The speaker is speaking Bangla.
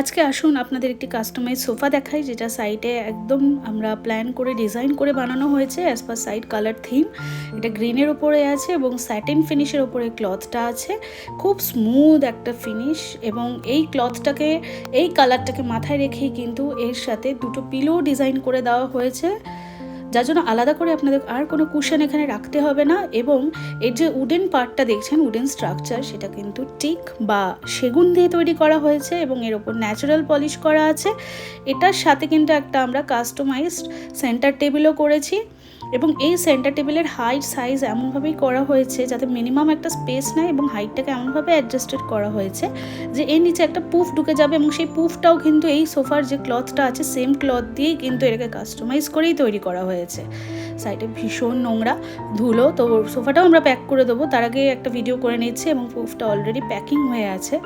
আজকে আসুন আপনাদের একটি কাস্টমাইজ সোফা দেখাই, যেটা সাইটে একদম আমরা প্ল্যান করে ডিজাইন করে বানানো হয়েছে as per site colour theme. এটা গ্রিনের ওপরে আছে এবং স্যাটিন ফিনিশের ওপরে ক্লথটা আছে। খুব স্মুথ একটা ফিনিশ, এবং এই ক্লথটাকে, এই কালারটাকে মাথায় রেখেই কিন্তু এর সাথে দুটো পিলো ডিজাইন করে দেওয়া হয়েছে, যার জন্য আলাদা করে আপনাদের আর কোনো কুশন এখানে রাখতে হবে না। এবং এর যে উডেন পার্টটা দেখছেন, উডেন স্ট্রাকচার, সেটা কিন্তু টিক বা সেগুন দিয়ে তৈরি করা হয়েছে এবং এর ওপর ন্যাচারাল পলিশ করা আছে। এটার সাথে কিন্তু একটা আমরা কাস্টমাইজড সেন্টার টেবিলও করেছি, এবং এই সেন্টার টেবিলের হাইট সাইজ এমনভাবেই করা হয়েছে যাতে মিনিমাম একটা স্পেস নেয়, এবং হাইটটাকে এমনভাবে অ্যাডজাস্টেড করা হয়েছে যে এর নিচে একটা পুফ ঢুকে যাবে, এবং সেই পুফটাও কিন্তু এই সোফার যে ক্লথটা আছে সেম ক্লথ দিয়েই কিন্তু এটাকে কাস্টমাইজ করেই তৈরি করা হয়েছে। সাইডে ভীষণ নোংরা, ধুলো, তো সোফাটাও আমরা প্যাক করে দেবো, তার আগে একটা ভিডিও করে নিচ্ছি এবং পুফটা অলরেডি প্যাকিং হয়ে আছে।